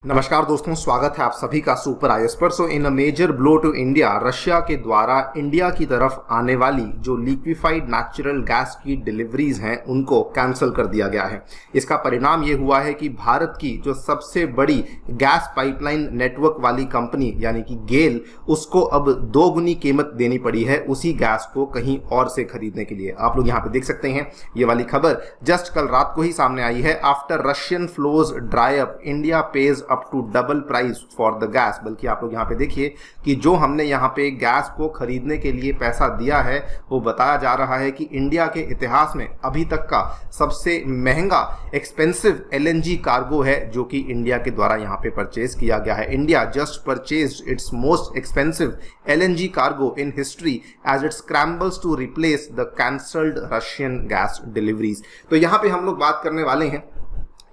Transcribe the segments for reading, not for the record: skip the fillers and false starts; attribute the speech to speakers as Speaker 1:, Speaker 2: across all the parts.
Speaker 1: नमस्कार दोस्तों, स्वागत है आप सभी का सुपर आईएएस पर। So in a major blow to India, Russia के द्वारा इंडिया की तरफ आने वाली जो लिक्विफाइड नेचुरल गैस की डिलीवरीज हैं उनको कैंसिल कर दिया गया है। इसका परिणाम ये हुआ है कि भारत की जो सबसे बड़ी गैस पाइपलाइन नेटवर्क वाली कंपनी यानी कि गेल, उसको अब दोगुनी कीमत देनी पड़ी है उसी गैस को कहीं और से खरीदने के लिए। आप लोग यहाँ पे देख सकते हैं ये वाली खबर जस्ट कल रात को ही सामने आई है। After Russian flows dry up, India pays up to double price for the gas. बल्कि आप लोग यहाँ पे देखिए कि जो हमने यहाँ पे गैस को खरीदने के लिए पैसा दिया है वो बताया जा रहा है कि इंडिया के इतिहास में अभी तक का सबसे महंगा एक्सपेंसिव एलएनजी कार्गो है जो कि इंडिया के द्वारा यहाँ पे परचेज किया गया है। India just purchased its most expensive LNG cargo in history as it scrambles to replace the cancelled Russian gas deliveries. तो यहाँ पे हम लोग बात करने वाले हैं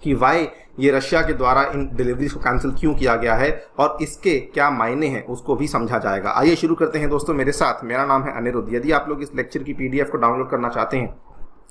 Speaker 1: कि वाई ये रशिया के द्वारा इन डिलीवरीज को कैंसिल क्यों किया गया है और इसके क्या मायने हैं उसको भी समझा जाएगा। आइए शुरू करते हैं दोस्तों मेरे साथ। मेरा नाम है अनिरुद्ध। यदि आप लोग इस लेक्चर की पीडीएफ को डाउनलोड करना चाहते हैं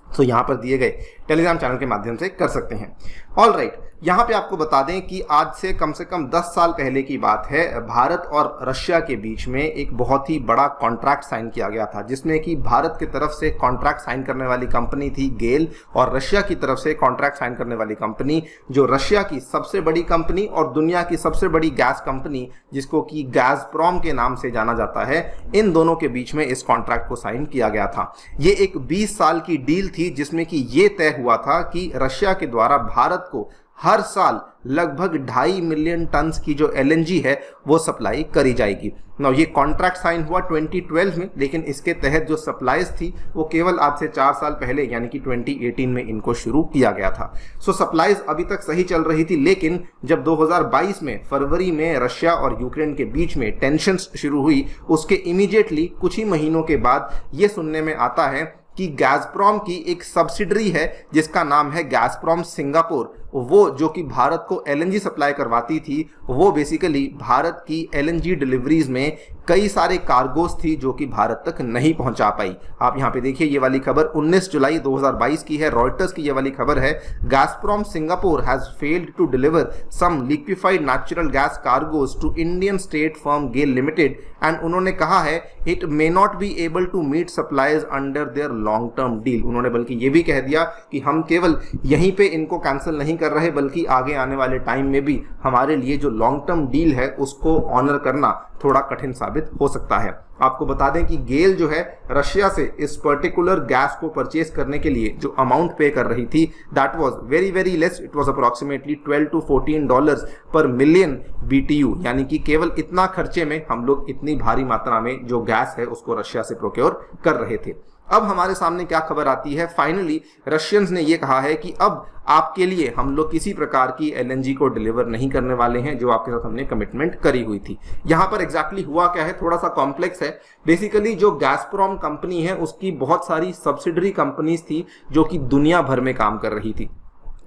Speaker 1: तो यहाँ पर दिए गए टेलीग्राम चैनल के माध्यम से कर सकते हैं। ऑल राइट, यहाँ पे आपको बता दें कि आज से कम 10 साल पहले की बात है। भारत और रशिया के बीच में एक बहुत ही बड़ा कॉन्ट्रैक्ट साइन किया गया था जिसमें कि भारत की तरफ से कॉन्ट्रैक्ट साइन करने वाली कंपनी थी गेल और रशिया की तरफ से कॉन्ट्रैक्ट साइन करने वाली कंपनी जो रशिया की सबसे बड़ी कंपनी और दुनिया की सबसे बड़ी गैस कंपनी जिसको कि गैज़प्रोम के नाम से जाना जाता है, इन दोनों के बीच में इस कॉन्ट्रैक्ट को साइन किया गया था। ये एक 20 साल की डील थी जिसमें कि ये तय हुआ था कि रशिया के द्वारा भारत को हर साल लगभग 2.5 मिलियन टन की जो एलएनजी है वो सप्लाई करी जाएगी। नाउ ये कॉन्ट्रैक्ट साइन हुआ 2012 में, लेकिन इसके तहत जो सप्लाईज थी वो केवल आज से 4 साल पहले यानी कि 2018 में इनको शुरू किया गया था। सो सप्लाईज अभी तक सही चल रही थी, लेकिन जब 2022 में फरवरी में रशिया और यूक्रेन के बीच में टेंशन्स शुरू हुई उसके इमीडिएटली कुछ ही महीनों के बाद ये सुनने में आता है कि गैज़प्रोम की एक सब्सिडरी है जिसका नाम है गैज़प्रोम सिंगापुर, वो जो कि भारत को एलएनजी सप्लाई करवाती थी, वो बेसिकली भारत की एलएनजी डिलीवरीज में कई सारे कार्गोस थी जो कि भारत तक नहीं पहुंचा पाई। आप यहाँ पे देखिए ये वाली खबर 19 जुलाई 2022 की है, रॉयटर्स की ये वाली खबर है। Gazprom Singapore has failed to deliver some liquefied natural gas cargoes to Indian state firm GAIL limited and उन्होंने कहा है it may not be able to meet supplies under their long term deal. उन्होंने बल्कि ये भी कह दिया कि हम केवल यहीं पे इनको कैंसिल नहीं कर रहे बल्कि आगे आने वाले टाइम में भी हमारे लिए जो लॉन्ग टर्म डील है उसको ऑनर करना थोड़ा कठिन साबित हो सकता है। आपको बता दें कि गेल जो है रशिया से इस पर्टिकुलर गैस को परचेज करने के लिए जो अमाउंट पे कर रही थी that was very less. It was approximately $12 to $14 पर मिलियन BTU, यानी कि केवल इतना खर्चे में हम लोग इतनी भारी मात्रा में जो गैस है उसको रशिया से प्रोक्योर कर रहे थे। अब हमारे सामने क्या खबर आती है, फाइनली रशियंस ने ये कहा है कि अब आपके लिए हम लोग किसी प्रकार की एलएनजी को डिलीवर नहीं करने वाले हैं जो आपके साथ हमने कमिटमेंट करी हुई थी। यहाँ पर एग्जैक्टली हुआ क्या है, थोड़ा सा कॉम्प्लेक्स है। बेसिकली जो गैज़प्रोम कंपनी है उसकी बहुत सारी सब्सिडरी कंपनीज थी जो कि दुनिया भर में काम कर रही थी।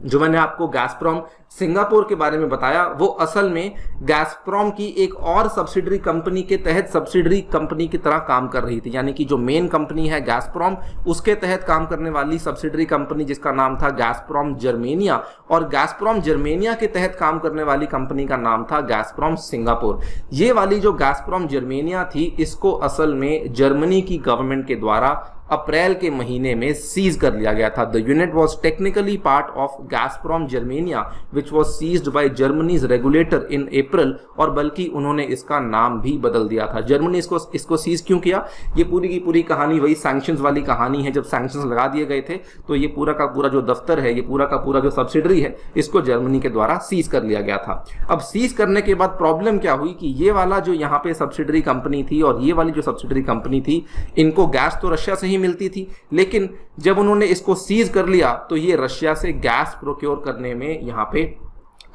Speaker 1: जो मैंने आपको गैज़प्रोम सिंगापुर के बारे में बताया वो असल में गैज़प्रोम की एक और सब्सिडरी कंपनी के तहत सब्सिडरी कंपनी की तरह काम कर रही थी, यानी कि जो मेन कंपनी है गैज़प्रोम उसके तहत काम करने वाली सब्सिडरी कंपनी जिसका नाम था गैज़प्रोम जर्मेनिया और गैज़प्रोम जर्मेनिया के तहत काम करने वाली कंपनी का नाम था गैज़प्रोम सिंगापुर। ये वाली जो गैज़प्रोम जर्मेनिया थी इसको असल में जर्मनी की गवर्नमेंट के द्वारा अप्रैल के महीने में सीज कर लिया गया था। The unit was technically part of Gazprom Germania which was seized by Germany's regulator in April, और बल्कि उन्होंने इसका नाम भी बदल दिया था। जर्मनी इसको सीज क्यों किया, ये पूरी की पूरी कहानी वही सैंक्शंस वाली कहानी है। जब सैंक्शंस लगा दिए गए थे तो ये पूरा का पूरा जो दफ्तर है, ये पूरा का पूरा जो सब्सिडरी है, इसको जर्मनी के द्वारा सीज कर लिया गया था। अब सीज करने के बाद प्रॉब्लम क्या हुई कि ये वाला जो यहाँ पे सब्सिडरी कंपनी थी और ये वाली जो सब्सिडरी कंपनी थी, इनको गैस तो रशिया से ही मिलती थी, लेकिन जब उन्होंने इसको सीज कर लिया तो ये रशिया से गैस प्रोक्योर करने में यहाँ पे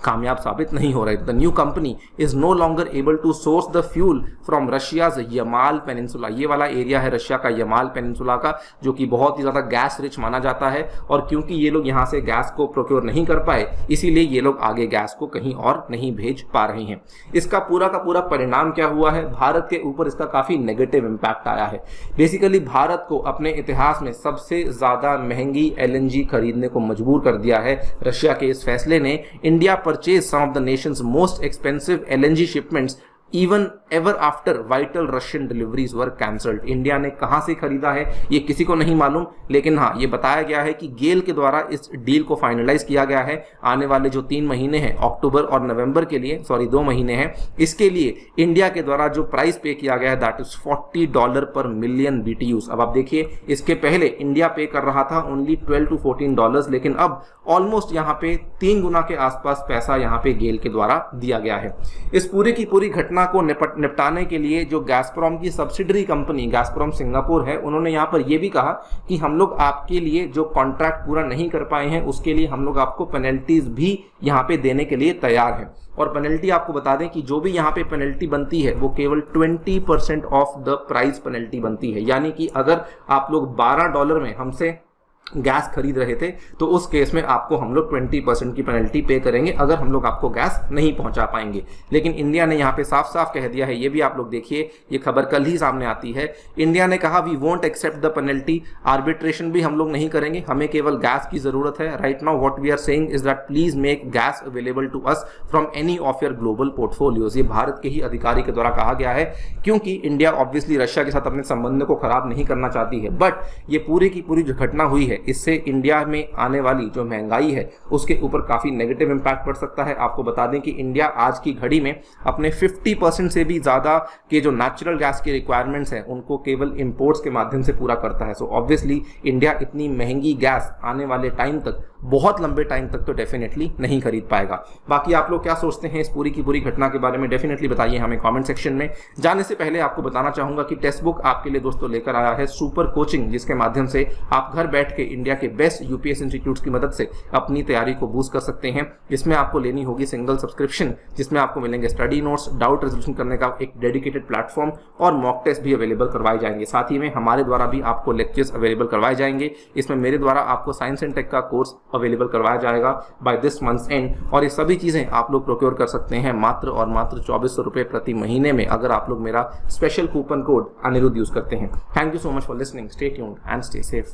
Speaker 1: कामयाब साबित नहीं हो रहे। The new company is no longer able to source the fuel from Russia's Yamal peninsula. ये वाला एरिया है रशिया का यमाल पेनिनसुला का जो कि बहुत ही ज़्यादा गैस रिच माना जाता है, और क्योंकि ये लोग यहाँ से गैस को प्रोक्योर नहीं कर पाए इसीलिए ये लोग आगे गैस को कहीं और नहीं भेज पा रहे हैं। इसका पूरा का पूरा परिणाम क्या हुआ है, भारत के ऊपर इसका काफ़ी नेगेटिव इम्पैक्ट आया है। बेसिकली भारत को अपने इतिहास में सबसे ज़्यादा महंगी LNG खरीदने को मजबूर कर दिया है रशिया के इस फैसले ने। India purchased some of the nation's most expensive LNG shipments even ever after vital Russian deliveries were cancelled। India ने कहां से खरीदा है ये किसी को नहीं मालूम, लेकिन हाँ ये बताया गया है कि गेल के द्वारा इस डील को फाइनलाइज किया गया है। आने वाले जो 3 महीने हैं, अक्टूबर और नवंबर के लिए, 2 महीने हैं, इसके लिए इंडिया के द्वारा जो प्राइस पे किया गया है दैट इज $40 पर मिलियन BTUs। अब आप देखिए, इसके पहले इंडिया पे कर रहा था ओनली $12 to $14, लेकिन अब ऑलमोस्ट यहाँ पे 3 गुना के आसपास पैसा यहाँ पे गेल के द्वारा दिया गया है। इस पूरी की पूरी घटना को निपटाने के लिए जो गैसप्रोम की सब्सिडरी कंपनी गैसप्रोम सिंगापुर है, उन्होंने यहाँ पर यह भी कहा कि हम लोग आपके लिए जो कॉन्ट्रैक्ट पूरा नहीं कर पाए हैं उसके लिए हम लोग आपको पेनल्टीज भी यहाँ पे देने के लिए तैयार हैं। और पेनल्टी आपको बता दें कि जो भी यहाँ पे पेनल्टी बनती है वो केवल 20% ऑफ द प्राइस पेनल्टी बनती है। यानी कि अगर आप लोग $12 में हमसे गैस खरीद रहे थे तो उस केस में आपको हम लोग 20% की पेनल्टी पे करेंगे अगर हम लोग आपको गैस नहीं पहुंचा पाएंगे। लेकिन इंडिया ने यहाँ पे साफ साफ कह दिया है, ये भी आप लोग देखिए, ये खबर कल ही सामने आती है। इंडिया ने कहा we won't accept the penalty, arbitration भी हम लोग नहीं करेंगे, हमें केवल गैस की जरूरत है। Right now what we are saying is that please make gas available to us from any of your global portfolios. ये भारत के ही अधिकारी के द्वारा कहा गया है, क्योंकि इंडिया ऑब्वियसली रशिया के साथ अपने संबंध को खराब नहीं करना चाहती है। बट ये पूरी की पूरी जो घटना हुई है इससे इंडिया में आने वाली जो महंगाई है उसके ऊपर काफी नेगेटिव इंपैक्ट पड़ सकता है। आपको बता दें कि इंडिया आज की घड़ी में अपने 50% से भी ज्यादा के जो नेचुरल गैस के रिक्वायरमेंट्स हैं उनको केवल इंपोर्ट्स के माध्यम से पूरा करता है। सो ऑब्वियसली इंडिया इतनी महंगी गैस आने वाले टाइम तक, बहुत लंबे टाइम तक तो डेफिनेटली नहीं खरीद पाएगा। बाकी आप लोग क्या सोचते हैं इस पूरी की पूरी घटना के बारे में, डेफिनेटली बताइए हमें कमेंट सेक्शन में। जाने से पहले आपको बताना चाहूंगा कि टेक्स्ट बुक आपके लिए दोस्तों लेकर आया है सुपर कोचिंग, जिसके माध्यम से आप घर बैठ के इंडिया के बेस्ट यूपीएस इंस्टीट्यूट्स की मदद से अपनी तैयारी को बूस्ट कर सकते हैं। इसमें आपको लेनी होगी सिंगल सब्सक्रिप्शन, जिसमें आपको मिलेंगे स्टडी नोट्स, डाउट रेजोल्यूशन करने का एक डेडिकेटेड प्लेटफॉर्म और मॉक टेस्ट भी अवेलेबल करवाए जाएंगे। साथ ही में हमारे द्वारा भी आपको लेक्चर्स अवेलेबल करवाए जाएंगे। इसमें मेरे द्वारा आपको साइंस एंड टेक का कोर्स अवेलेबल करवाया जाएगा बाय दिस मंथ्स एंड, और ये सभी चीजें आप लोग प्रोक्योर कर सकते हैं मात्र और मात्र 2400 रुपए प्रति महीने में, अगर आप लोग मेरा special coupon code Anirudh use करते हैं। Thank you so much for listening, stay tuned and stay safe.